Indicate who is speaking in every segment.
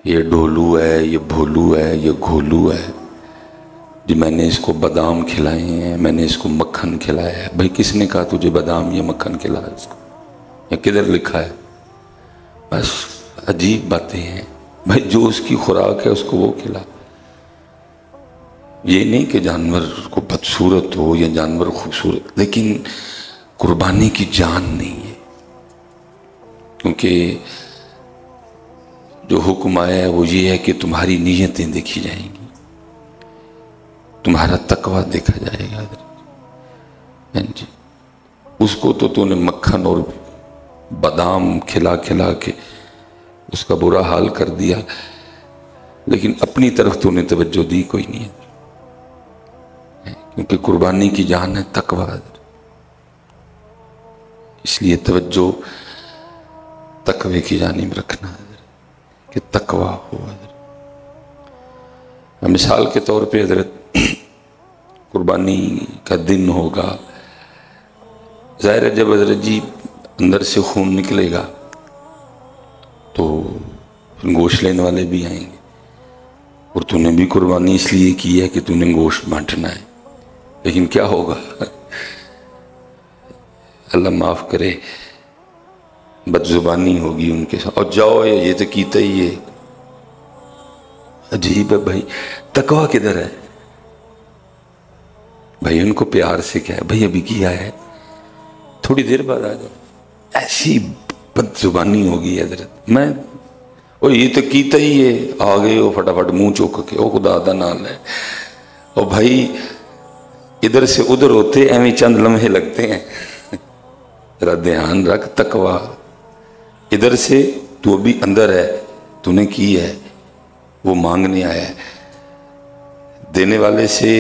Speaker 1: یہ ڈھولو ہے، یہ بھولو ہے، یہ گھولو ہے جی، میں نے اس کو بادام کھلائے ہیں، میں نے اس کو مکھن کھلایا ہے۔ بھائی کس نے کہا تجھے بادام یا مکھن کھلایا اس کو؟ یا کدھر لکھا ہے؟ بس عجیب باتیں ہیں بھائی، جو اس کی خوراک ہے اس کو وہ کھلا۔ یہ نہیں کہ جانور کو بدصورت ہو یا جانور خوبصورت، لیکن قربانی کی جان نہیں ہے، کیونکہ جو حکم آیا ہے وہ یہ ہے کہ تمہاری نیتیں دیکھی جائیں گی، تمہارا تقوی دیکھا جائے گا۔ جی اس کو تو نے مکھن اور بادام کھلا کھلا کے اس کا برا حال کر دیا، لیکن اپنی طرف تو نے توجہ دی کوئی نہیں ہے، کیونکہ قربانی کی جان ہے تقوی۔ اس لیے توجہ تقوی کی جانب رکھنا ہے کہ تقوی ہو۔ مثال کے طور پہ حضرت قربانی کا دن ہوگا، ظاہر ہے جب حضرت جی اندر سے خون نکلے گا تو گوشت لینے والے بھی آئیں گے، اور تو نے بھی قربانی اس لیے کی ہے کہ تو نے گوشت بانٹنا ہے، لیکن کیا ہوگا؟ اللہ معاف کرے، بد زبانی ہوگی ان کے ساتھ، اور جاؤ یہ تو کیتا ہی ہے۔ عجیب ہے بھائی، تقوی کدھر ہے بھائی؟ ان کو پیار سے کیا ہے بھائی، ابھی کیا ہے، تھوڑی دیر بعد آ جاؤ۔ ایسی بد زبانی ہوگی حضرت، میں وہ یہ تو کیتا ہی ہے، آ گئے وہ فٹافٹ منہ چوک کے، وہ خدا دا نال ہے۔ اور بھائی ادھر سے ادھر ہوتے ایویں چند لمحے لگتے ہیں، ذرا دھیان رکھ، تقوی ادھر سے تو ابھی اندر ہے، تو نے کی ہے، وہ مانگنے آیا ہے، دینے والے سے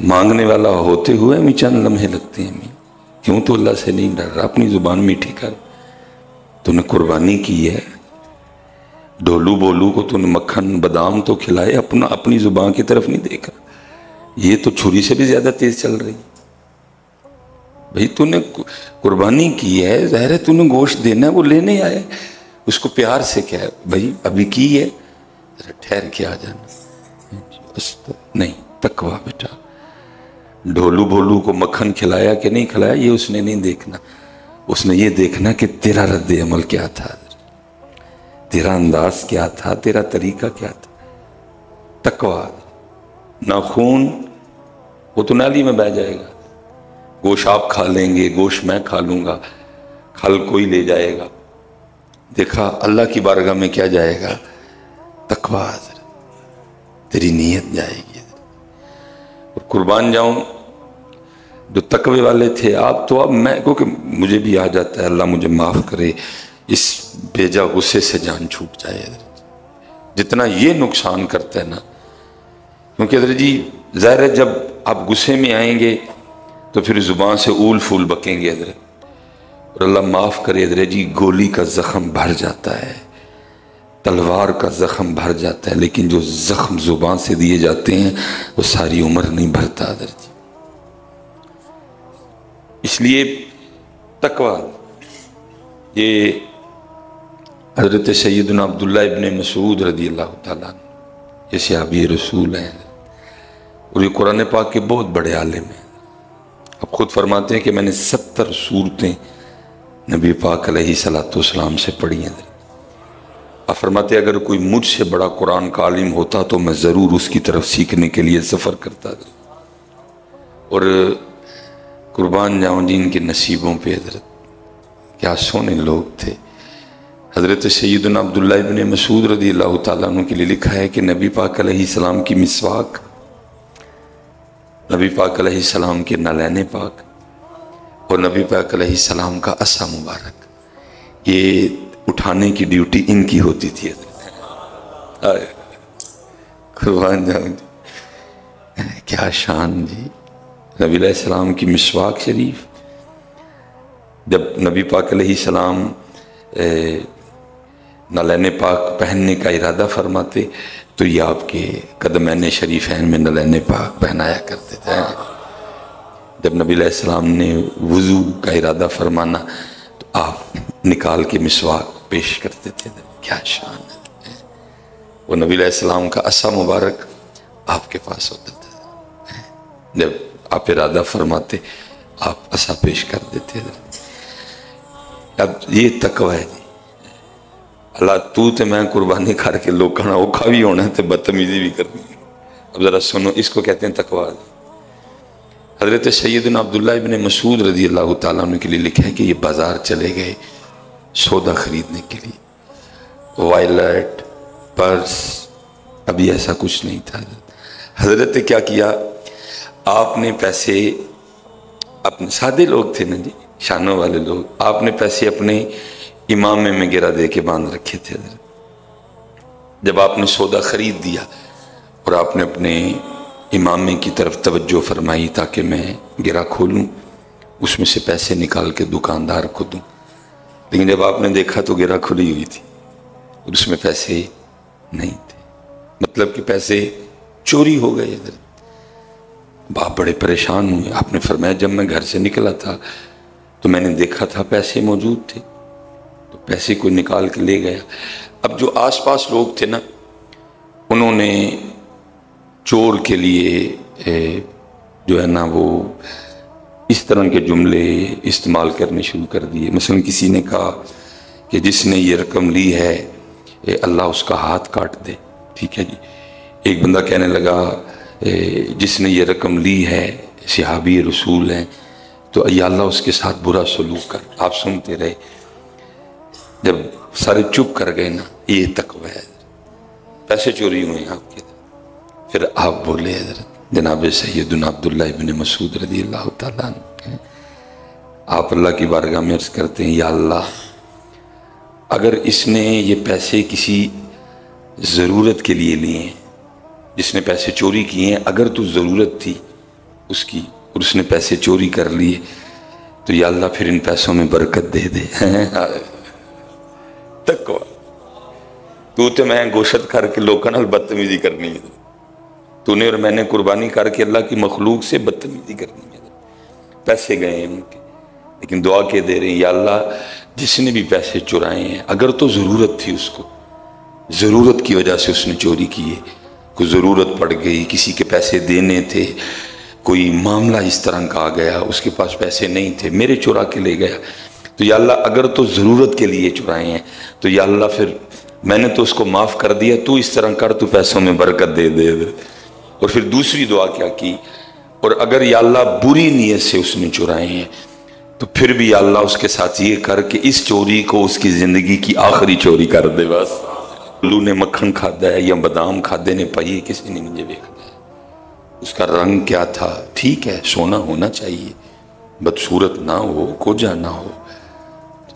Speaker 1: مانگنے والا ہوتے ہوئے ہمیں چند لمحے لگتے ہیں۔ کیوں؟ تو اللہ سے نہیں ڈر رہا، اپنی زبان میٹھی کر۔ تو نے قربانی کی ہے، ڈھولو بولو کو تو نے مکھن بادام تو کھلائے، اپنی زبان کی طرف نہیں دیکھا، یہ تو چھری سے بھی زیادہ تیز چل رہی۔ بھئی تو نے قربانی کی ہے، ظاہر ہے تو نے گوشت دینا ہے، وہ لینے آئے، اس کو پیار سے کیا ہے بھئی ابھی کی ہے، ٹھہر کے آ جانا، نہیں تقوی بیٹا۔ ڈھولو بولو کو مکھن کھلایا کہ نہیں کھلایا یہ اس نے نہیں دیکھنا، اس نے یہ دیکھنا کہ تیرا رد عمل کیا تھا، تیرا انداز کیا تھا، تیرا طریقہ کیا تھا۔ تقوی نہ خون، وہ تو نالی میں بہہ جائے گا، گوشت آپ کھا لیں گے، گوشت میں کھا لوں گا، کھل کوئی لے جائے گا، دیکھا اللہ کی بارگاہ میں کیا جائے گا؟ تقوی، تیری نیت جائے گی۔ اور قربان جاؤں جو تقوی والے تھے، آپ تو اب میں، کیونکہ مجھے بھی آ جاتا ہے، اللہ مجھے معاف کرے، اس بیجا غصے سے جان چھوٹ جائے جتنا یہ نقصان کرتا ہے نا، کیونکہ حضرت جی ظاہر ہے جب آپ غصے میں آئیں گے تو پھر زبان سے اول پھول بکیں گے حضرت، اور اللہ معاف کرے حضرت جی گولی کا زخم بھر جاتا ہے، تلوار کا زخم بھر جاتا ہے، لیکن جو زخم زبان سے دیے جاتے ہیں وہ ساری عمر نہیں بھرتا حضرت جی۔ اس لیے تقوی، یہ حضرت سیدنا عبداللہ ابن مسعود رضی اللہ تعالیٰ عنہ، یہ صحابی رسول ہیں، اور یہ قرآن پاک کے بہت بڑے عالم ہیں۔ اب خود فرماتے ہیں کہ میں نے 70 سورتیں نبی پاک علیہ السلام سے پڑھی ہیں۔ آپ فرماتے ہیں اگر کوئی مجھ سے بڑا قرآن کا عالم ہوتا تو میں ضرور اس کی طرف سیکھنے کے لیے سفر کرتا تھا۔ اور قربان جاؤں جی ان کے نصیبوں پہ حضرت، کیا سونے لوگ تھے۔ حضرت سیدنا عبداللہ ابن مسعود رضی اللہ تعالیٰ عنہ کے لیے لکھا ہے کہ نبی پاک علیہ السلام کی مسواک، نبی پاک علیہ السلام کے نالین پاک، اور نبی پاک علیہ السلام کا عصا مبارک، یہ اٹھانے کی ڈیوٹی ان کی ہوتی تھی حضرت۔ قربان جاؤں جی، کیا شان جی، نبی علیہ السلام کی مسواک شریف، جب نبی پاک علیہ السلام نالین پاک پہننے کا ارادہ فرماتے تو یہ آپ کے قدمین شریفین میں نالین پاک پہنایا کرتے تھے۔ جب نبی علیہ السلام نے وضو کا ارادہ فرمانا تو آپ نکال کے مسواک پیش کرتے تھے۔ کیا شان ہے، وہ نبی علیہ السلام کا عصا مبارک آپ کے پاس ہوتا تھا، جب آپ ارادہ فرماتے آپ عصا پیش کر دیتے حضرت۔ اب یہ تقوی ہے جی، اللہ تو تے میں قربانی کر کے لوگ کھانا اوکھا بھی ہونا ہے تے بدتمیزی بھی کرنی ہے۔ اب ذرا سنو، اس کو کہتے ہیں تقوی۔ حضرت سیدنا عبداللہ ابن مسعود رضی اللہ تعالیٰ عنہ کے لیے لکھا ہے کہ یہ بازار چلے گئے سودا خریدنے کے لیے، وائلٹ، پرس، ابھی ایسا کچھ نہیں تھا۔ حضرت نے کیا کیا، آپ نے پیسے اپنے، سادے لوگ تھے نا جی، شانوں والے لوگ، آپ نے پیسے اپنے امامے میں گرا دے کے باندھ رکھے تھے حضرت۔ جب آپ نے سودا خرید دیا اور آپ نے اپنے امامے کی طرف توجہ فرمائی تاکہ میں گرا کھولوں، اس میں سے پیسے نکال کے دکاندار کو دوں، لیکن جب آپ نے دیکھا تو گرا کھلی ہوئی تھی اور اس میں پیسے نہیں تھے، مطلب کہ پیسے چوری ہو گئے حضرت۔ باپ بڑے پریشان ہوئے، آپ نے فرمایا جب میں گھر سے نکلا تھا تو میں نے دیکھا تھا پیسے موجود تھے، تو پیسے کو نکال کے لے گیا۔ اب جو آس پاس لوگ تھے نا، انہوں نے چور کے لیے جو ہے نا وہ اس طرح کے جملے استعمال کرنے شروع کر دیے۔ مثلا کسی نے کہا کہ جس نے یہ رقم لی ہے اللہ اس کا ہاتھ کاٹ دے، ٹھیک ہے جی۔ ایک بندہ کہنے لگا جس نے یہ رقم لی ہے صحابی رسول ہیں، تو یا اللہ اس کے ساتھ برا سلوک کر۔ آپ سنتے رہے، جب سارے چپ کر گئے نا، یہ تقوی ہے، پیسے چوری ہوئے ہیں آپ کے۔ پھر آپ بولے حضرت جناب سیدنا عبداللہ ابن مسعود رضی اللہ تعالیٰ عنہ، آپ اللہ کی بارگاہ میں عرض کرتے ہیں یا اللہ اگر اس نے یہ پیسے کسی ضرورت کے لیے لیے ہیں، جس نے پیسے چوری کیے ہیں، اگر تو ضرورت تھی اس کی اور اس نے پیسے چوری کر لیے تو یا اللہ پھر ان پیسوں میں برکت دے دے۔ تقوی، تو تے میں گوشت کر کے لوکاں نال بدتمیزی کرنی ہے، تو نے اور میں نے قربانی کر کے اللہ کی مخلوق سے بدتمیزی کرنی ہے۔ پیسے گئے ہیں ان کے، لیکن دعا کے دے رہے ہیں یا اللہ جس نے بھی پیسے چرائے ہیں، اگر تو ضرورت تھی اس کو، ضرورت کی وجہ سے اس نے چوری کی ہے، کوئی ضرورت پڑ گئی، کسی کے پیسے دینے تھے، کوئی معاملہ اس طرح کا آ گیا، اس کے پاس پیسے نہیں تھے، میرے چرا کے لے گیا، تو یا اللہ اگر تو ضرورت کے لیے چرائے ہیں تو یا اللہ پھر میں نے تو اس کو معاف کر دیا، تو اس طرح کر، تو پیسوں میں برکت دے دے۔ اور پھر دوسری دعا کیا کی، اور اگر یا اللہ بری نیت سے اس نے چرائے ہیں تو پھر بھی یا اللہ اس کے ساتھ یہ کر کہ اس چوری کو اس کی زندگی کی آخری چوری کر دے۔ بس لو نے مکھن کھادا ہے یا بادام کھادے نے پائی، کسی نے مجھے دیکھنا ہے اس کا رنگ کیا تھا، ٹھیک ہے سونا ہونا چاہیے، بدصورت نہ ہو، کوجا نہ ہو،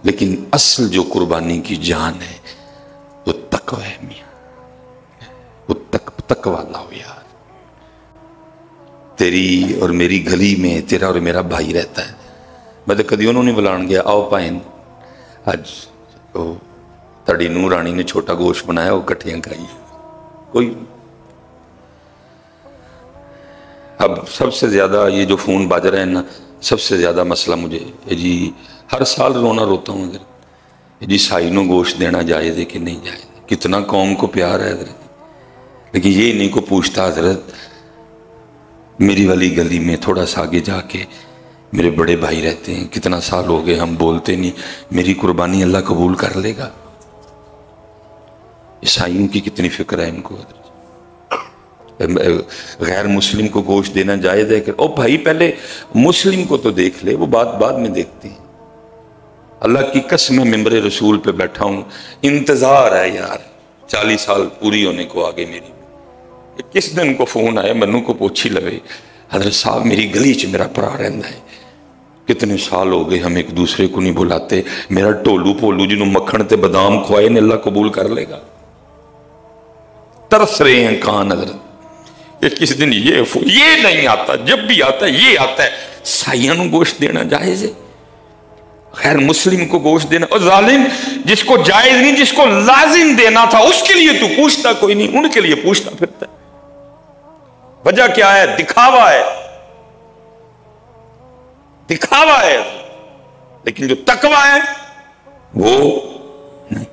Speaker 1: لیکن اصل جو قربانی کی جان ہے وہ تقوی ہے میاں، وہ تقوی لاؤ یار۔ تیری اور میری گلی میں تیرا اور میرا بھائی رہتا ہے، میں تو کدی انہوں نے بلان گیا آؤ پائن اج تڑی نور رانی نے چھوٹا گوشت بنایا وہ کٹھیاں کھائی، کوئی۔ اب سب سے زیادہ یہ جو فون بج رہے ہیں نا، سب سے زیادہ مسئلہ مجھے جی ہر سال رونا روتا ہوں حضرت، جی سائنوں گوشت دینا جائز ہے کہ نہیں جائز ہے، کتنا قوم کو پیار ہے حضرت، لیکن یہ نہیں کو پوچھتا حضرت میری والی گلی میں تھوڑا سا آگے جا کے میرے بڑے بھائی رہتے ہیں، کتنا سال ہو گئے ہم بولتے نہیں، میری قربانی اللہ قبول کر لے گا؟ عیسائیوں کی کتنی فکر ہے ان کو، غیر مسلم کو گوشت دینا جائز ہے کہ او بھائی پہلے مسلم کو تو دیکھ لے، وہ بات بعد میں دیکھتے ہیں۔ اللہ کی قسم میں ممبر رسول پہ بیٹھا ہوں، انتظار ہے یار، 40 سال پوری ہونے کو آگے میری، کس دن کو فون آیا منو کو پوچھی لگے حضرت صاحب میری گلی چ میرا پرا رہندا ہے، کتنے سال ہو گئے ہم ایک دوسرے کو نہیں بلاتے، میرا ٹولو پولو جنہوں مکھن تے بادام کھوائے نے اللہ قبول کر لے گا؟ ترس رہے ہیں کان حضرت، کس دن یہ نہیں آتا، جب بھی آتا ہے یہ آتا ہے، سائیاں نو گوشت دینا جائز ہے، غیر مسلم کو گوشت دینا، اور ظالم جس کو جائز نہیں، جس کو لازم دینا تھا اس کے لیے تو پوچھتا کوئی نہیں، ان کے لیے پوچھتا پھرتا ہے۔ وجہ کیا ہے؟ دکھاوا ہے، دکھاوا ہے، لیکن جو تقوی ہے وہ نہیں۔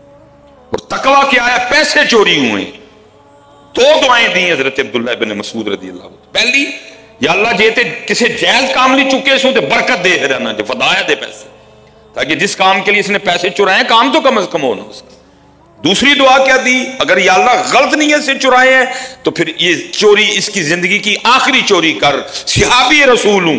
Speaker 1: اور تقوی کیا ہے؟ پیسے چوری ہوئے دو دعائیں دی حضرت عبداللہ ابن مسعود رضی اللہ عنہ. پہلی یا اللہ جے تے کسے جائز کام لی چکے سو تے برکت دے رہنا جو فدایا دے پیسے, تاکہ جس کام کے لیے اس نے پیسے چرائے کام تو کم از کم ہونا اس کا. دوسری دعا کیا دی, اگر یا اللہ غلط نیت سے چرائے ہیں تو پھر یہ چوری اس کی زندگی کی آخری چوری کر. صحابی رسول ہوں,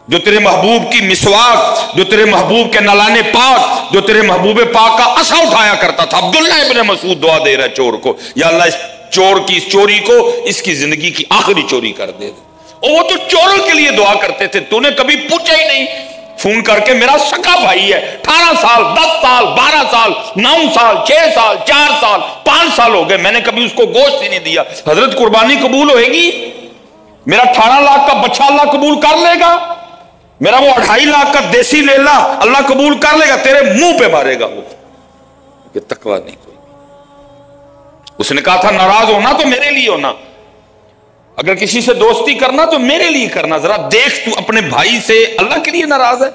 Speaker 1: جو تیرے محبوب کی مسواک, جو تیرے محبوب کے نلانے پاک, جو تیرے محبوب پاک کا عصا اٹھایا کرتا تھا. عبداللہ ابن مسعود دعا دے رہا ہے چور کو, یا اللہ اس چور کی اس چوری کو اس کی زندگی کی آخری چوری کر دے. اور وہ تو چوروں کے لیے دعا کرتے تھے, تو نے کبھی پوچھا ہی نہیں فون کر کے میرا سکا بھائی ہے 18 سال 10 سال 12 سال 9 سال 6 سال 4 سال 5 سال ہو گئے, میں نے کبھی اس کو گوشت ہی نہیں دیا. حضرت قربانی قبول ہوئے گی؟ میرا 18 لاکھ کا بچہ اللہ قبول کر لے گا؟ میرا وہ 2.5 لاکھ کا دیسی لیلا اللہ قبول کر لے گا؟ تیرے منہ پہ مارے گا وہ, کہ تقویٰ نہیں کوئی. اس نے کہا تھا ناراض ہونا تو میرے لیے ہونا, اگر کسی سے دوستی کرنا تو میرے لیے کرنا. ذرا دیکھ تو اپنے بھائی سے اللہ کے لیے ناراض ہے,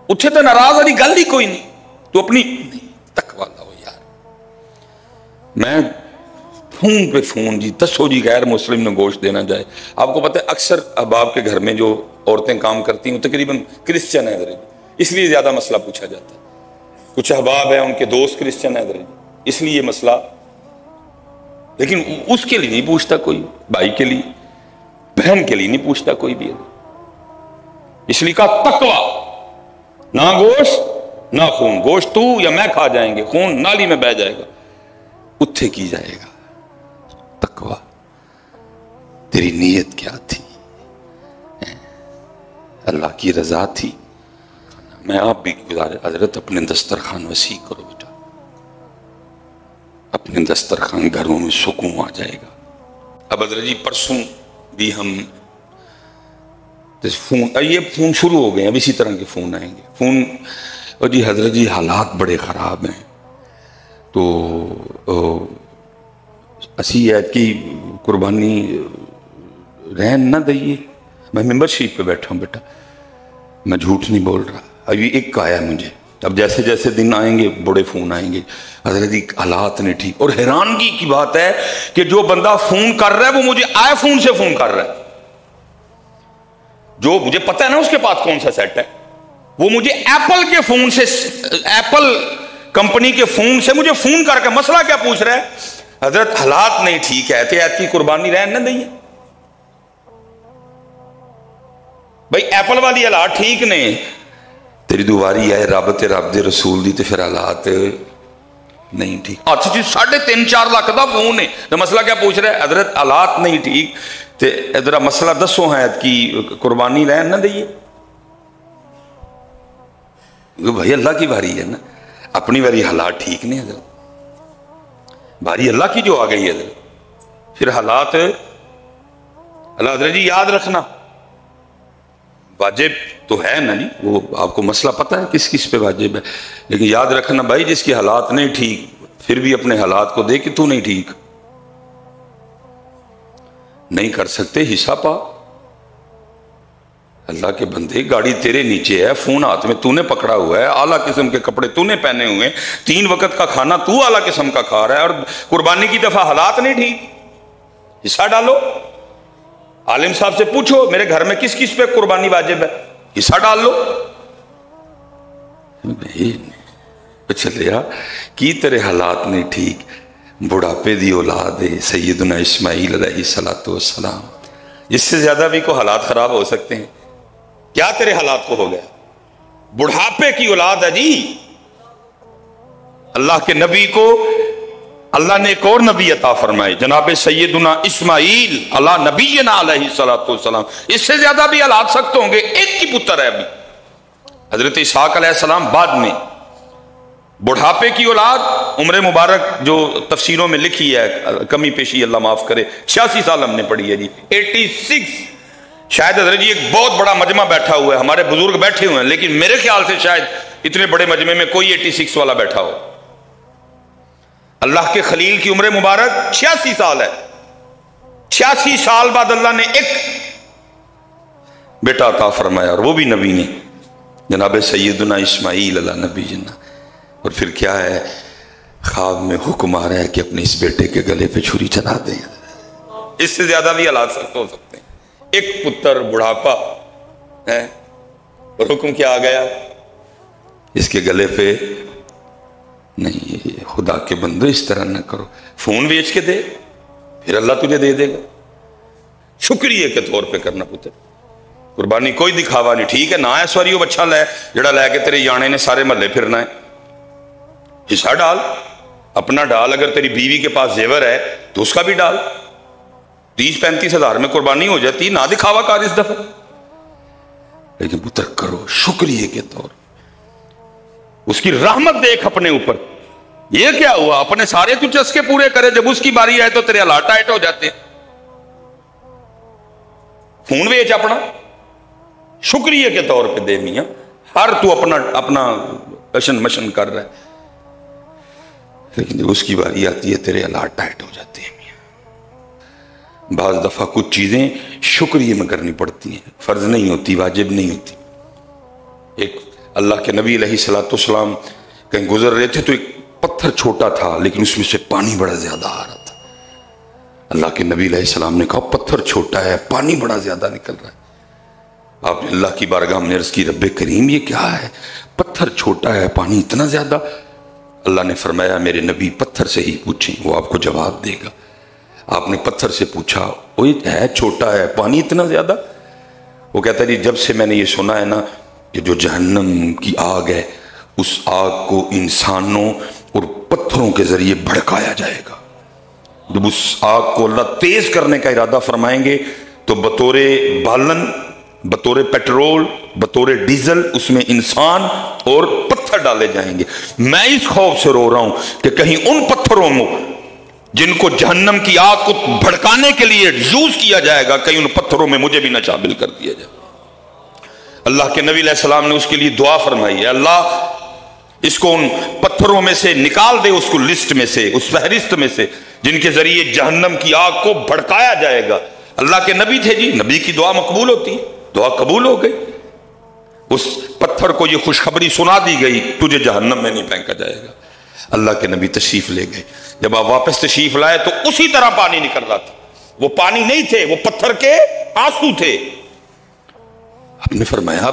Speaker 1: اٹھے تو ناراض والی گل ہی کوئی نہیں. تو اپنی تقویٰ لاؤ یار. میں فون پہ فون جی دسو جی غیر مسلم نے گوشت دینا جائے. آپ کو پتہ ہے اکثر احباب کے گھر میں جو عورتیں کام کرتی ہیں تقریباً کرسچن ہیں ادھر, اس لیے زیادہ مسئلہ پوچھا جاتا ہے. کچھ احباب ہیں ان کے دوست کرسچن ہیں ادھر, اس لیے یہ مسئلہ, لیکن اس کے لیے نہیں پوچھتا کوئی, بھائی کے لیے بہن کے لیے نہیں پوچھتا کوئی بھی. اس لیے کہا تقویٰ, نہ گوشت نہ خون. گوشت تو یا میں کھا جائیں گے, خون نالی میں بہ جائے گا, اتھے کی جائے گا. تقویٰ تیری نیت کیا تھی؟ اللہ کی رضا تھی. میں آپ بھی حضرت اپنے دسترخوان وسیع کرو بیٹا, اپنے دسترخوان گھروں میں سکون آ جائے گا. اب حضرت جی پرسوں بھی ہم فون, یہ فون شروع ہو گئے اب اسی طرح کے فون آئیں گے. فون اور جی حضرت جی حالات بڑے خراب ہیں, تو اسی عید کی قربانی رہن نہ دئیے. میں ممبر شریف پہ بیٹھا ہوں بیٹا, میں جھوٹ نہیں بول رہا. ابھی ایک آیا مجھے, اب جیسے جیسے دن آئیں گے بڑے فون آئیں گے. حضرت جی حالات نہیں ٹھیک. اور حیرانگی کی بات ہے کہ جو بندہ فون کر رہا ہے وہ مجھے آئی فون سے فون کر رہا ہے, جو مجھے پتہ ہے نا اس کے پاس کون سا سیٹ ہے, وہ مجھے ایپل کے فون سے, ایپل کمپنی کے فون سے مجھے فون کر کے مسئلہ کیا پوچھ رہا ہے؟ حضرت حالات نہیں ٹھیک ہے, عید کی قربانی رہن نہ دئیے. بھائی ایپل والی حالات ٹھیک نہیں, تیری دواری ہے رب تے رب دے رسول دی, تے پھر حالات نہیں ٹھیک. اچھا جی 3.5-4 لاکھ دا فون ہے, تو مسئلہ کیا پوچھ رہا ہے؟ حضرت حالات نہیں ٹھیک, تے ادھر مسئلہ دسو ہے عید کی قربانی رہن نہ دئیے. بھائی اللہ کی باری ہے نا, اپنی باری حالات ٹھیک نہیں حضرت, باری اللہ کی جو آ گئی ہے حضرت, پھر حالات اللہ. حضرت جی یاد رکھنا واجب تو ہے نا جی, وہ آپ کو مسئلہ پتہ ہے کس کس پہ واجب ہے, لیکن یاد رکھنا بھائی جس کی حالات نہیں ٹھیک پھر بھی اپنے حالات کو دے کہ تو نہیں ٹھیک, نہیں کر سکتے حصہ پا. اللہ کے بندے گاڑی تیرے نیچے ہے, فون ہاتھ میں تو نے پکڑا ہوا ہے, اعلیٰ قسم کے کپڑے تو نے پہنے ہوئے ہیں, 3 وقت کا کھانا تو اعلیٰ قسم کا کھا رہا ہے, اور قربانی کی دفعہ حالات نہیں ٹھیک, حصہ ڈالو. عالم صاحب سے پوچھو میرے گھر میں کس کس پہ قربانی واجب ہے, حصہ ڈال لو. چلیا کی تیرے حالات نہیں ٹھیک, بڑھاپے دی اولاد سیدنا اسماعیل علیہ السلام, اس سے زیادہ بھی کو حالات خراب ہو سکتے ہیں؟ کیا تیرے حالات کو ہو گیا؟ بڑھاپے کی اولاد ہے جی. اللہ کے نبی کو اللہ نے ایک اور نبی عطا فرمائے, جناب سیدنا اسماعیل علی نبینا علیہ السلام. اس سے زیادہ بھی حالات سخت ہوں گے. ایک کی پتر ہے ابھی حضرت اسحاق علیہ السلام, بعد میں بڑھاپے کی اولاد. عمر مبارک جو تفسیروں میں لکھی ہے, کمی پیشی اللہ معاف کرے, 86 سال ہم نے پڑھی ہے جی, 86. شاید حضرت جی ایک بہت بڑا مجمع بیٹھا ہوا ہے, ہمارے بزرگ بیٹھے ہوئے ہیں, لیکن میرے خیال سے شاید اتنے بڑے مجمع میں کوئی 86 والا بیٹھا ہو. اللہ کے خلیل کی عمر مبارک 86 سال ہے. 86 سال بعد اللہ نے ایک بیٹا عطا فرمایا, اور وہ بھی نبی نے, جناب سیدنا اسماعیل علیہ نبی جنا. اور پھر کیا ہے ख्वाब में हुक्म आ रहा है कि अपने इस बेटे के गले पे छुरी चला दें। इससे ज्यादा भी हालात सख्त हो सकते हैं। एक पुत्र बुढ़ापा है और हुक्म क्या आ गया, इसके गले पे नहीं, खुदा के बंदो इस तरह ना करो, फोन बेच के दे फिर अल्लाह तुझे दे देगा। शुक्रिया के तौर पे करना पुत्र, कुर्बानी कोई दिखावा नहीं। ठीक है ना, इस बारी वो बच्चा लै जड़ा लैके तेरे जाने ने सारे महल्ले फिरना है, हिस्सा डाल, अपना डाल। अगर तेरी बीवी के पास जेवर है तो उसका भी डाल। 30-35 हजार में कुर्बानी हो जाती, ना दिखावा कर इस दफा। लेकिन पुत्र करो शुक्रिया के तौर, उसकी रहमत देख अपने ऊपर। ये क्या हुआ, अपने सारे तू चस्के पूरे करे, जब उसकी बारी आए तो तेरे हालात टाइट हो जाते हैं। खून बेच अपना, शुक्रिया के तौर पे दे मियां। हर तू अपना अपना कशन मशन कर रहा है, लेकिन जब उसकी बारी आती है तेरे हालात टाइट हो जाते हैं मियां। बाज दफा कुछ चीजें शुक्रिया में करनी पड़ती हैं, फर्ज नहीं होती, वाजिब नहीं होती। एक अल्लाह के नबी अलैहिस्सलाम कहीं गुजर रहे थे तो एक पत्थर छोटा था लेकिन उसमें से पानी बड़ा ज्यादा आ रहा था। अल्लाह के नबी अलैहिस्सलाम ने कहा पत्थर छोटा है, पानी बड़ा ज्यादा निकल रहा है। आपने अल्लाह की बारगाह में अर्ज की, रब्बे करीम ये क्या है, पत्थर छोटा है पानी इतना ज्यादा। अल्लाह ने फरमाया मेरे नबी पत्थर से ही पूछें, वो आपको जवाब देगा। आपने पत्थर से पूछा, वो है छोटा है पानी इतना ज्यादा। वो कहता है जी जब से मैंने ये सुना है ना कि जो जहन्नम की आग है उस आग को इंसानों और पत्थरों के जरिए भड़काया जाएगा। जब उस आग को अल्लाह तेज करने का इरादा फरमाएंगे तो बतौरे बालन, बतौरे पेट्रोल, बतौरे डीजल उसमें इंसान और पत्थर डाले जाएंगे। मैं इस खौफ से रो रहा हूं कि कहीं उन पत्थरों में जिनको जहन्नम की आग को भड़काने के लिए यूज किया जाएगा, कहीं उन पत्थरों में मुझे भी न शामिल कर दिया जाए। अल्लाह के नबी अलैहिस्सलाम ने उसके लिए दुआ फरमाई है, अल्लाह इसको उन पत्थरों में से निकाल दे, उसको लिस्ट में से, उस फहरिस्त में से जिनके जरिए जहन्नम की आग को भड़काया जाएगा। अल्लाह के नबी थे जी, नबी की दुआ मकबूल होती है, दुआ कबूल हो गई। उस पत्थर को ये खुशखबरी सुना दी गई, तुझे जहन्नम में नहीं फेंका जाएगा। अल्लाह के नबी तशरीफ ले गए। जब आप वापस तशरीफ लाए तो उसी तरह पानी निकल रहा था। वो पानी नहीं थे, वो पत्थर के आंसू थे। आपने फरमाया,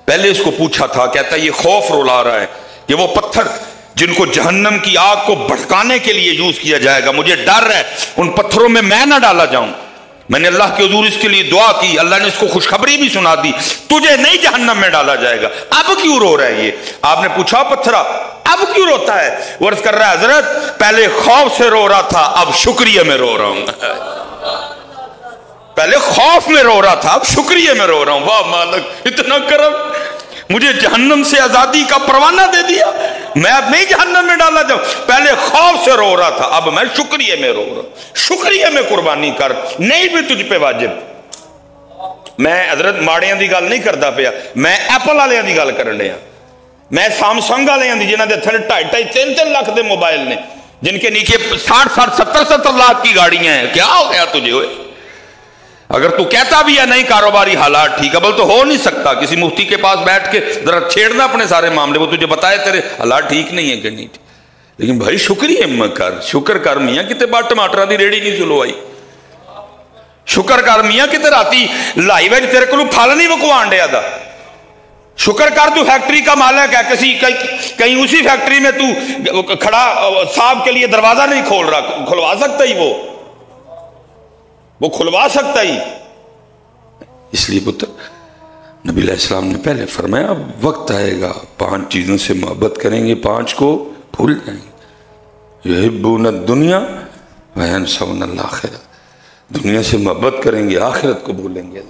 Speaker 1: पहले इसको पूछा था, कहता ये खौफ रुला रहा है कि वो पत्थर जिनको जहन्नम की आग को भड़काने के लिए यूज किया जाएगा, मुझे डर है उन पत्थरों में मैं ना डाला जाऊं। मैंने अल्लाह के हुजूर इसके लिए दुआ की, अल्लाह ने इसको खुशखबरी भी सुना दी, तुझे नहीं जहन्नम में डाला जाएगा। अब क्यों रो रहा है ये? आपने पूछा पत्थरा अब क्यों रोता है? वो अर्ज कर रहा है, हजरत पहले खौफ से रो रहा था, अब शुक्रिया में रो रहा हूं। पहले खौफ में रो रहा था, अब शुक्रिया में रो रहा हूं। वाह मालिक, इतना करम, मुझे जहन्नम से आजादी का परवाना दे दिया, मैं अब नहीं जहन्नम में डाला जाऊं। पहले खौफ से रो रहा था, अब मैं शुक्रिया में रो रहा हूं। शुक्रिया में कुर्बानी कर, नहीं भी तुझ पे वाजिब। मैं हजरत माड़ियां दी गल नहीं करता पिया, मैं एप्पल वालियां दी गल करन दिया, मैं सैमसंग वालियां दी, जिन्हां दे थले 2.5-3 लाख के मोबाइल ने, जिनके नीचे 60-60, 70-70 लाख की गाड़ियां हैं। क्या हो गया तुझे? हुए अगर तू कहता भी है नहीं कारोबारी हालात ठीक है, बल तो हो नहीं सकता। किसी मुफ्ती के पास बैठ के जरा छेड़ना अपने सारे मामले, वो तुझे बताए तेरे हालात ठीक नहीं है कि नहीं। लेकिन भाई शुक्रिया में कर, शुक्र कर मियां कितने बार टमाटर की रेड़ी नहीं चुलवाई, शुक्र कर मियां कितने राती लाई वे तेरे को फल नहीं वकवान दिया था। शुक्र कर तू फैक्ट्री का मालिक है, किसी कहीं उसी फैक्ट्री में तू खड़ा साहब के लिए दरवाजा नहीं खोल रहा, खुलवा सकता ही वो खुलवा सकता ही। इसलिए पुत्र नबी अलैहिस्सलाम ने पहले फरमाया वक्त आएगा 5 चीजों से मोहब्बत करेंगे, 5 को भूल जाएंगे। युहिब्बून दुनिया व यंसौनल आखिरत, दुनिया से मोहब्बत करेंगे, आखिरत को भूलेंगे।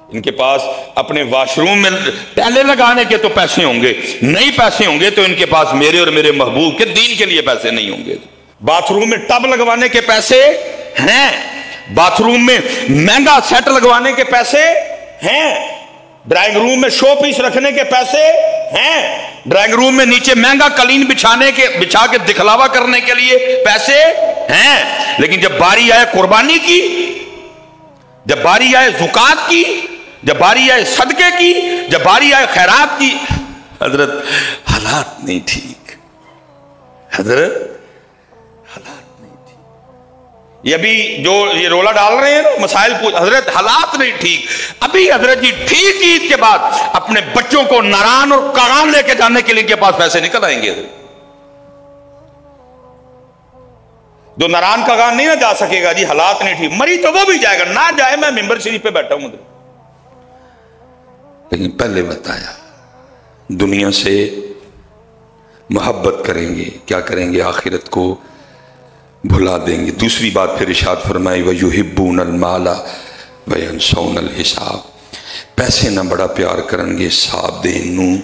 Speaker 1: इनके पास अपने वॉशरूम में पहले लगाने के तो पैसे होंगे, नहीं पैसे होंगे तो इनके पास मेरे और मेरे महबूब के दीन के लिए पैसे नहीं होंगे। बाथरूम में टब लगवाने के पैसे हैं, बाथरूम में महंगा सेट लगवाने के पैसे हैं, ड्राइंग रूम में शो पीस रखने के पैसे हैं, ड्राइंग रूम में नीचे महंगा कलीन बिछा के दिखलावा करने के लिए पैसे हैं। लेकिन जब बारी आए कुर्बानी की, जब बारी आए ज़ुकात की, जब बारी आए सदके की, जब बारी आए खैरात की, हजरत हालात नहीं ठीक, हजरत हालात नहीं ठीक, ये अभी जो ये रोला डाल रहे हैं ना, मसाइल पूछ, हजरत हालात नहीं ठीक। अभी हजरत जी ठीक ईद के बाद अपने बच्चों को नारान और कागान लेके जाने के लिए इनके पास पैसे निकल आएंगे। जो नारान कागान नहीं ना जा सकेगा जी, हालात नहीं ठीक, मरी तो वो भी जाएगा, ना जाए मैं मिंबर शरीफ पे बैठा हूं। लेकिन पहले बताया दुनिया से मोहब्बत करेंगे, क्या करेंगे, आखिरत को भुला देंगे। दूसरी बात फिर इरशाद फरमाई वयुहिब्बूनल माला वयंसौनल हिसाब, पैसे ना बड़ा प्यार करेंगे हिसाब देन नूं।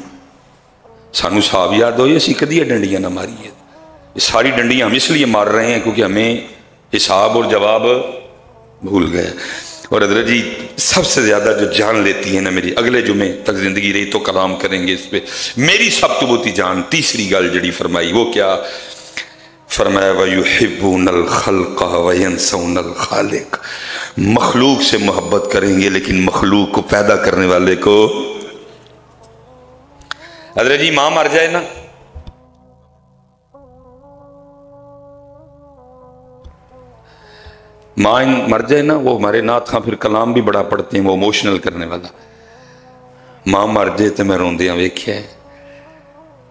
Speaker 1: सानू हिसाब याद होए, असीं कदी डंडियां ना मारीए। ये सारी डंडियां हम इसलिए मार रहे हैं क्योंकि हमें हिसाब और जवाब भूल गए। और हज़रत जी सबसे ज्यादा जो जान लेती है ना, मेरी अगले जुमे तक जिंदगी रही तो कलाम करेंगे इस पे, मेरी सब तबूती जान। तीसरी गल जड़ी फरमाई वो क्या फरमाया, वयुहिब्बूनल खल्क़ वयंसौनल खालिक़, मखलूक से मोहब्बत करेंगे लेकिन मखलूक को पैदा करने वाले को। हज़रत जी मां मर जाए ना, मां मर जाए ना, वो हमारे नाथ खां फिर कलाम भी बड़ा पढ़ते हैं, वो इमोशनल करने वाला। मां मर जाए तो मैं रोंदियां वेख्या,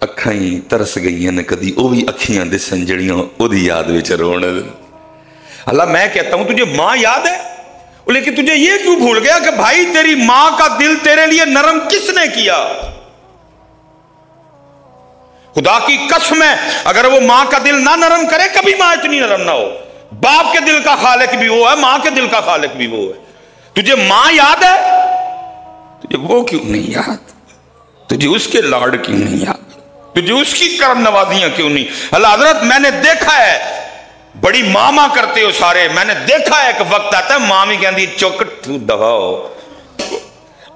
Speaker 1: अखां ही तरस गई ने कदी, वो भी अखियां दिसन जड़ियां ओदी याद विच रोण। अल्लाह मैं कहता हूं तुझे मां याद है, लेकिन तुझे ये क्यों भूल गया कि भाई तेरी मां का दिल तेरे लिए नरम किसने किया? खुदा की कसम है, अगर वो मां का दिल ना नरम करे कभी मां इतनी नरम ना हो। बाप के दिल का खालिक भी वो है, मां के दिल का खालिक भी वो है। तुझे मां याद है, तुझे वो क्यों नहीं याद? तुझे उसके लाड क्यों नहीं याद? तुझे उसकी करम नवाजियां क्यों नहीं? अल्लाह हजरत मैंने देखा है, बड़ी मामा करते हो सारे, मैंने देखा है एक वक्त आता है मां भी कहती चुक तू दफा हो।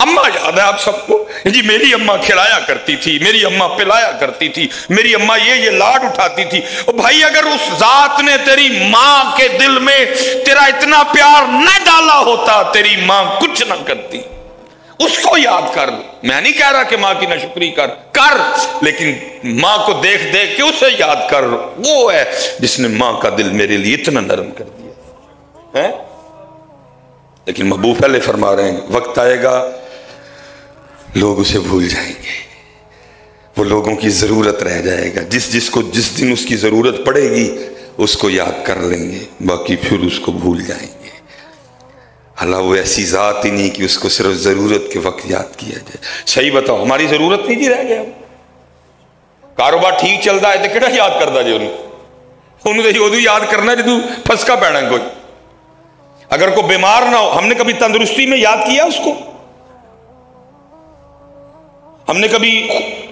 Speaker 1: अम्मा याद है आप सबको जी, मेरी अम्मा खिलाया करती थी, मेरी अम्मा पिलाया करती थी, मेरी अम्मा ये लाड उठाती थी। ओ भाई अगर उस जात ने तेरी मां के दिल में तेरा इतना प्यार न डाला होता, तेरी मां कुछ ना करती। उसको याद कर। मैं नहीं कह रहा कि मां की नाशुक्री कर, लेकिन मां को देख देख के उसे याद कर। वो है जिसने मां का दिल मेरे लिए इतना नरम कर दिया है। लेकिन महबूब पहले फरमा रहे हैं वक्त आएगा लोग उसे भूल जाएंगे, वो लोगों की जरूरत रह जाएगा। जिसको जिस दिन उसकी जरूरत पड़ेगी उसको याद कर लेंगे, बाकी फिर उसको भूल जाएंगे। अल्लाह वो ऐसी जात ही नहीं कि उसको सिर्फ जरूरत के वक्त याद किया जाए। सही बताओ हमारी जरूरत नहीं जी रह गया, कारोबार ठीक चलता है तो कि याद करता जी उन्होंने उदू याद करना जो फसका पैना कोई। अगर कोई बीमार ना हो, हमने कभी तंदुरुस्ती में याद किया उसको? हमने कभी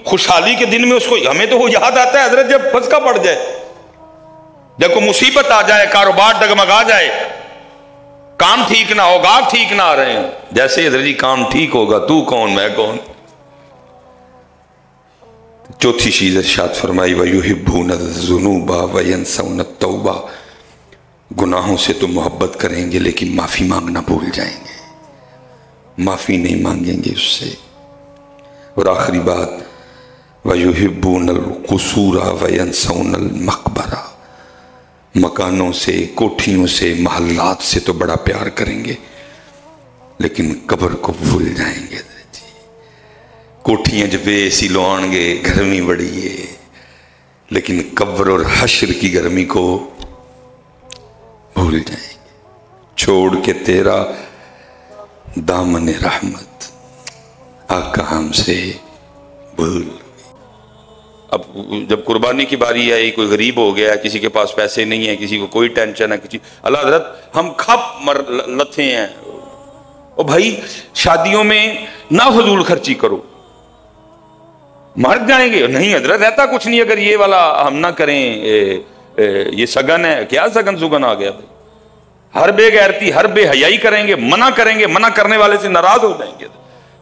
Speaker 1: खुशहाली के दिन में उसको, हमें तो वो याद आता है हजरत जब फसका पड़ जाए, जब कोई मुसीबत आ जाए, कारोबार डगमगा जाए, काम ठीक ना हो, गाहक ठीक ना आ रहे हैं। जैसे हजरत जी काम ठीक होगा, तू कौन मैं कौन। चौथी चीज इरशाद फरमाई वयुहिब्बूनज़्ज़ुनूबा वयंसौनत-तौबा, गुनाहों से तो मोहब्बत करेंगे लेकिन माफी मांगना भूल जाएंगे, माफी नहीं मांगेंगे उससे। और आखिरी बात वयुहिब्बूनल क़ुसूरा वयंसौनल मक़बरा, मकानों से, कोठियों से, महल्लात से तो बड़ा प्यार करेंगे लेकिन कब्र को भूल जाएंगे। कोठियां जब एसी लुआएंगे, गर्मी बड़ी है, लेकिन कब्र और हश्र की गर्मी को भूल जाएंगे। छोड़ के तेरा दामन रहमत आका हमसे भूल। अब जब कुर्बानी की बारी आई, कोई गरीब हो गया, किसी के पास पैसे नहीं है, किसी को कोई टेंशन है, किसी अल्लाह हज़रत हम खप मर लथे हैं। ओ भाई शादियों में ना फजूल खर्ची करो, मर जाएंगे। नहीं हजरत रहता कुछ नहीं, अगर ये वाला हम ना करें, ये सगन है क्या, सगन सुगन आ गया। हर बेगैरती हर बेहयाई करेंगे, मना करेंगे, मना करने वाले से नाराज हो जाएंगे।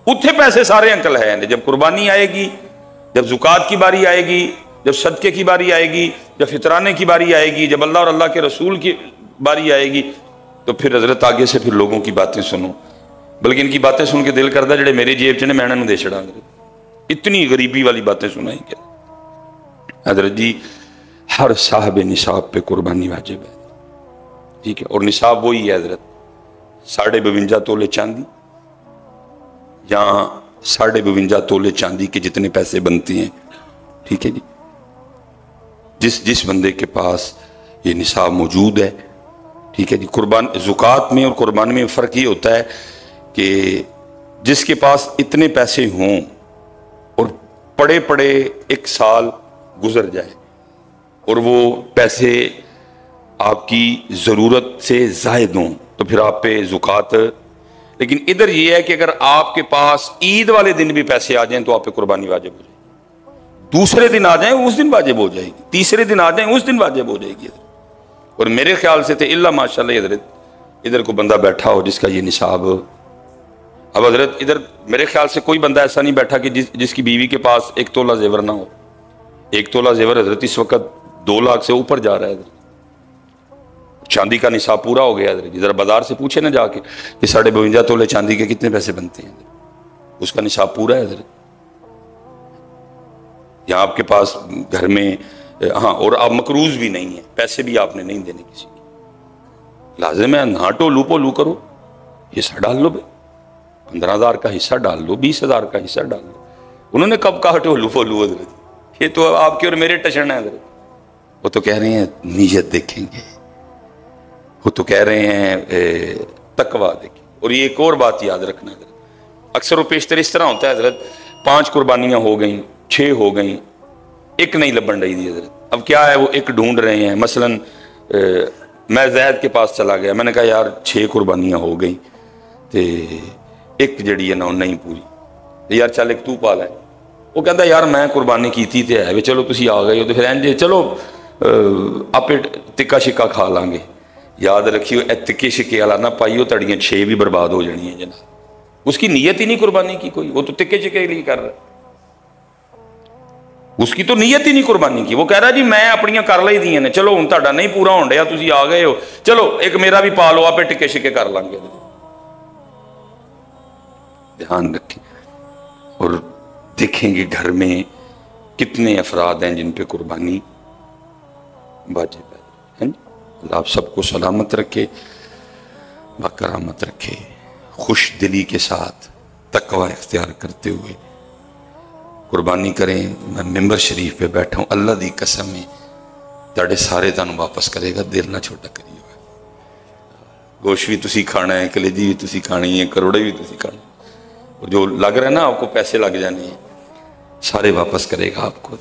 Speaker 1: उठे पैसे सारे अंकल हैं। जब कुर्बानी आएगी, जब ज़ुकात की बारी आएगी, जब सदके की बारी आएगी, जब फितराने की बारी आएगी, जब अल्लाह और अल्लाह के रसूल की बारी आएगी, तो फिर हजरत आगे से फिर लोगों की बातें सुनो। बल्कि इनकी बातें सुन के दिल करता जेडे मेरे जेब च ने मैं इन्होंने दे छड़ांगे, इतनी गरीबी वाली बातें सुनाएंगे। हजरत जी हर साहब निसाब पे कुर्बानी वाजिब है, ठीक है। और निसाब वही है हजरत 52.5 तोले चांदी या 52.5 तोले चांदी के जितने पैसे बनते हैं, ठीक है जी। जिस बंदे के पास ये निसाब मौजूद है, ठीक है जी। कुर्बान ज़ुकात में और कुर्बानी में फ़र्क ये होता है कि जिसके पास इतने पैसे हों और पड़े पड़े एक साल गुजर जाए और वो पैसे आपकी ज़रूरत से ज़ायद हों तो फिर आप पे ज़ुकात। लेकिन इधर ये है कि अगर आपके पास ईद वाले दिन भी पैसे आ जाएं तो आप पे कुर्बानी वाजिब हो जाएगी, दूसरे दिन आ जाएं उस दिन वाजिब हो जाएगी, तीसरे दिन आ जाएं उस दिन वाजिब हो जाएगी। और मेरे ख्याल से थे इल्ला माशाल्लाह हजरत इधर को बंदा बैठा हो जिसका ये निसाब। अब हजरत इधर मेरे ख्याल से कोई बंदा ऐसा नहीं बैठा कि जिसकी बीवी के पास 1 तोला जेवर ना हो। 1 तोला जेवर हजरत इस वक्त 2 लाख से ऊपर जा रहा है। चांदी का निसाब पूरा हो गया हजरत। इधर बाजार से पूछे ना जाके कि 52.5 तोले चांदी के कितने पैसे बनते हैं, उसका निसाब पूरा है हजरत। यहाँ आपके पास घर में हाँ, और आप मकरूज भी नहीं है, पैसे भी आपने नहीं देने किसी की, लाजिम है ना टोलू पोलू करो, हिस्सा डाल लो भाई, 15,000 का हिस्सा डाल लो, 20,000 का हिस्सा डाल लो। उन्होंने कब कहा टोलू पोलू हजरत, ये तो आपके और मेरे टशन है हजरत। वो तो कह रहे हैं नीयत देखेंगे, वो तो कह रहे हैं तकवा देखें। और ये एक और बात याद रखना हजरत, अक्सर वो पेशतर इस तरह होता है हजरत, 5 कुर्बानियां हो गई, 6 हो गई, एक नहीं लबन रही थी हजरत। अब क्या है वो एक ढूंढ रहे हैं। मसलन मैं जैद के पास चला गया, मैंने कहा यार 6 कुर्बानियां हो गई तो एक जड़ी है ना नहीं पूरी, तो यार चल एक तू पाला है। वो कहता यार मैं कुर्बानी की थी है वे, चलो तुसी आ गए हो तो फिर इंज चलो आपे तिक्का शिक्का खा लांगे। याद रखियो तिक्के शिक्के वाला ना पाइयो, तड़ियाँ 6 भी बर्बाद हो जानी है जनाब। उसकी नीयत ही नहीं कुर्बानी की कोई, वो तो तिक्के शिक्के के लिए कर रहा है, उसकी तो नीयत ही नहीं कुर्बानी की। वो कह रहा जी मैं अपनियां कर ली दी ने, चलो हुण तुहाडा नहीं पूरा होण डिया, तुसीं आ गए हो, चलो एक मेरा भी पा लो, आपे टिक्के शिक्के कर लांगे। ध्यान रखें और देखेंगे घर में कितने अफराद हैं जिन पे कुर्बानी वाजिब है। अल्लाह आप सबको सलामत रखे, बाकरामत रखे, खुश दिली के साथ तकवा इख्तियार करते हुए कुर्बानी करें। मैं मिंबर शरीफ पे बैठा हूँ, अल्लाह दी कसम है तुहाडे सारे तुहानू वापस करेगा, दिल ना छोटा करिए। गोश्त भी तुसी खाना है, कलेजी भी तुसी खानी है, करोड़े भी तुसी खाना, और जो लग रहा है ना आपको पैसे लग जाने हैं, सारे वापस करेगा आपको।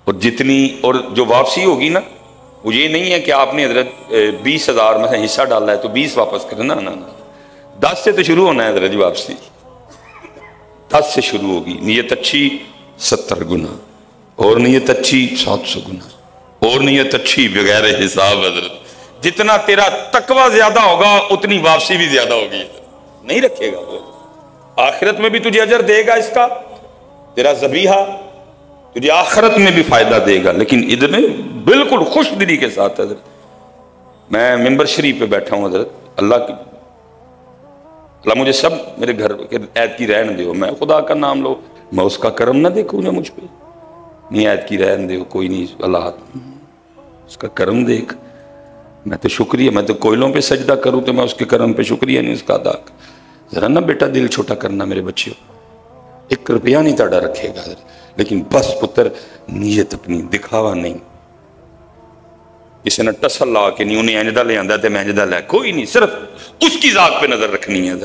Speaker 1: और जितनी और जो वापसी होगी ना, वो ये नहीं है कि आपने हजरत 20,000 में हिस्सा डाला है तो 20 वापस करना, ना 10 से तो शुरू होना है हजरत जी। वापसी 10 से शुरू होगी। नीयत अच्छी 70 गुना, और नीयत अच्छी 700 गुना, और नीयत अच्छी बगैर हिसाब हजरत। जितना तेरा तकवा ज्यादा होगा उतनी वापसी भी ज्यादा होगी। नहीं रखेगा वो, आखिरत में भी तुझे अजर देगा इसका, तेरा ज़बीहा तुझे आखिरत में भी फायदा देगा। लेकिन इधर में बिल्कुल खुश दिली के साथ हजरत, मैं मिंबर शरीफ पे बैठा हूँ हजरत, अल्लाह मुझे सब मेरे घर के ऐद की रहन दो, मैं खुदा का नाम लो, मैं उसका करम ना देखूँ ना मुझ पे, नहीं ऐद की रहन दो, कोई नहीं, अल्लाह उसका करम देख। मैं तो शुक्रिया, मैं तो कोयलों पे सजदा करूँ तो मैं उसके करम पे शुक्रिया नहीं उसका अदा। जरा ना बेटा दिल छोटा करना मेरे बच्चे, 1 रुपया नहीं ताड़ा रखेगा, लेकिन बस पुत्र नीयत अपनी, दिखावा नहीं। किसी ने टसल ला के नहीं, उन्हें इंजदा ले आंदा ते मैं इंजदा लै, कोई नहीं, सिर्फ उसकी जात पे नजर रखनी है।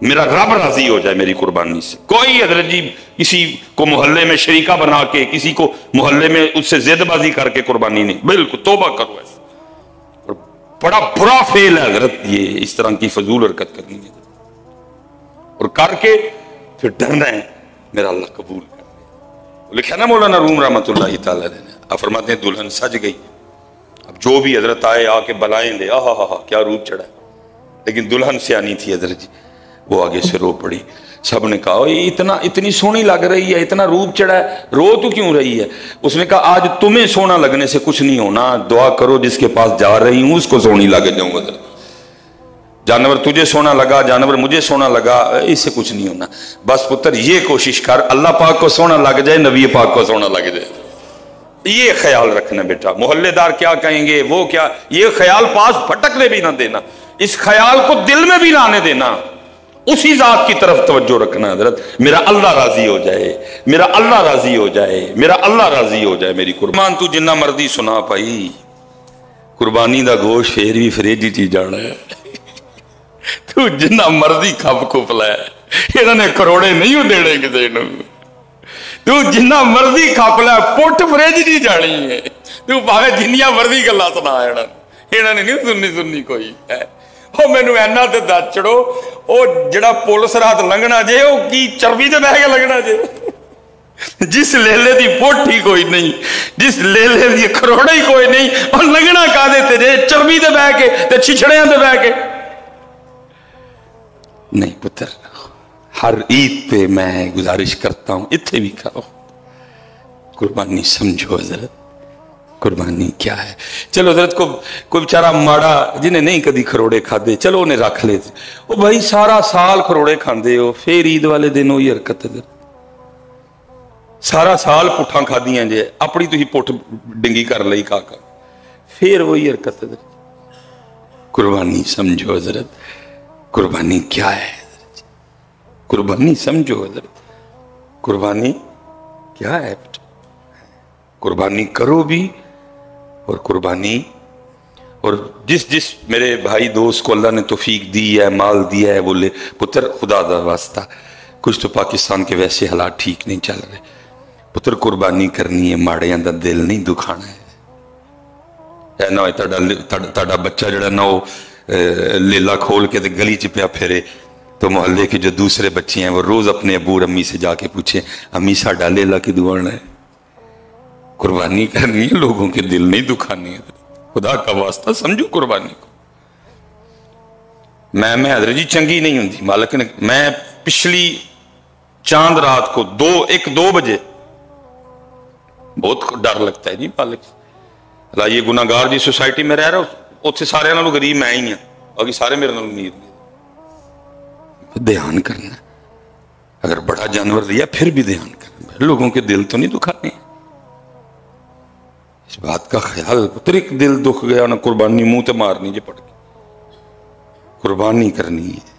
Speaker 1: मेरा रब राजी हो जाए मेरी कुर्बानी से। कोई हजरत जी किसी को मोहल्ले में शरीका बना के, किसी को मोहल्ले में उससे जिदबाजी करके कुर्बानी नहीं, बिल्कुल तौबा करो ऐसा। और बड़ा बुरा फेल है हजरत ये इस तरह की फजूल हरकत करनी है, और करके फिर डरना है मेरा अल्लाह कबूल कर। लिखा ना मौलाना रूम रहमतुल्लाह तआला ने, फरमाते हैं दुल्हन सज गई, अब जो भी हजरत आए आके बलाएं दे, आहा हा क्या रूप चढ़ा। लेकिन दुल्हन सियानी थी हजरत जी, वो आगे से रो पड़ी। सब ने कहा ये इतनी सोहनी लग रही है, इतना रूप चढ़ा है, रो तो क्यों रही है। उसने कहा आज तुम्हें सोना लगने से कुछ नहीं होना, दुआ करो जिसके पास जा रही हूं उसको सोहनी लग जाऊंगा। जानवर तुझे सोना लगा, जानवर मुझे सोना लगा, इससे कुछ नहीं होना। बस पुत्र ये कोशिश कर अल्लाह पाक को सोना लग जाए, नबी पाक को सोना लग जाए, ये ख्याल रखना बेटा, मोहल्लेदार क्या कहेंगे, वो क्या, ये ख्याल पास भटकने भी ना देना, इस ख्याल को दिल में भी ना आने देना, उसी जात की तरफ तवज्जो रखना। हजरत मेरा अल्लाह राजी हो जाए, मेरा अल्लाह राजी हो जाए, मेरा अल्लाह राजी हो जाए, मेरी कुर्बान तू जिन्ना मर्जी सुना पाई, कुर्बानी दा गोश फिर भी फ्रिज च जाना है। तू जिन्ना मर्जी खप खुप लै, इन्होंने करोड़े नहीं देने किसी नूं, तू जिन्ना मर्जी खप लै, पुट फ्रिज नहीं जानी है। तू भावे जिन्नियां मर्जी गल्लां सुना, इन्होंने नहीं सुननी कोई है। ਉਹ ਮੈਨੂੰ ਐਨਾ ਤੇ ਦੱਸ ਛੜੋ, ਉਹ ਜਿਹੜਾ ਪੁਲਿਸ ਰਾਤ ਲੰਘਣਾ ਜੇ, ਉਹ ਕੀ ਚਰਬੀ ਤੇ ਬਹਿ ਕੇ ਲੰਘਣਾ ਜੇ? ਜਿਸ ਲੇਲੇ ਦੀ ਪੋਠੀ ਕੋਈ ਨਹੀਂ, ਜਿਸ ਲੇਲੇ ਦੀ ਖਰੋੜਾ ਹੀ ਕੋਈ ਨਹੀਂ, ਉਹ ਲੰਘਣਾ ਕਾਹਦੇ ਤੇ ਜੇ? ਚਰਬੀ ਤੇ ਬਹਿ ਕੇ ਤੇ ਛਿਛੜਿਆਂ ਤੇ ਬਹਿ ਕੇ। नहीं पुत्र, हर ईद पे मैं गुजारिश करता हूं, इत्थे भी करो, कुर्बानी समझो हजरत, कुर्बानी क्या है। चलो हजरत को कोई बेचारा माड़ा जिन्हें नहीं कभी खरोड़े खाते, चलो उन्हें रख ले, वो भाई सारा साल खरोड़े खाते हो, फिर ईद वाले दिन वही हरकत है, सारा साल पुट्ठा खादियां जे, अपनी तुम पुठ डिंगी कर ली खा खा, फिर वही हरकत है। कुर्बानी समझो हजरत, कुर्बानी क्या है, कुर्बानी समझो हजरत, कुर्बानी क्या है, कुर्बानी करो भी, और कुर्बानी, और जिस जिस मेरे भाई दोस्त को अल्लाह ने तौफीक दी है, माल दिया है, बोले पुत्र खुदा दा वास्ता, कुछ तो पाकिस्तान के वैसे हालात ठीक नहीं चल रहे, पुत्र कुर्बानी करनी है, माड़ियां दा दिल नहीं दुखाना है ना। ताड़ा बच्चा जड़ा ना वो लेला खोल के गली च पिया फिरे, तो मोहल्ले के जो दूसरे बच्चे हैं वो रोज अपने अबू और अम्मी से जाके पूछे, अम्मी साडा लेला की दुआना है। कुर्बानी करनी है, लोगों के दिल नहीं दुखाने है, खुदा का वास्ता समझो कुर्बानी को। मैं हजरत जी चंगी नहीं होती, मालिक ने, मैं पिछली चांद रात को 1-2 बजे, बहुत डर लगता है जी मालिक, अल्लाह ये गुनाहगार जी सोसाइटी में रह रहा, उत्थे सारे नालों गरीब मैं ही हाँ, बाकी सारे मेरे नालों अमीर ने। ध्यान करना, अगर बड़ा जानवर दिया फिर भी ध्यान करना, लोगों के दिल तो नहीं दुखाने, इस बात का ख्याल। पुत्र एक दिल दुख गया ना, कुर्बानी मुंह ते मारनी जे पड़ के, कुर्बानी करनी है।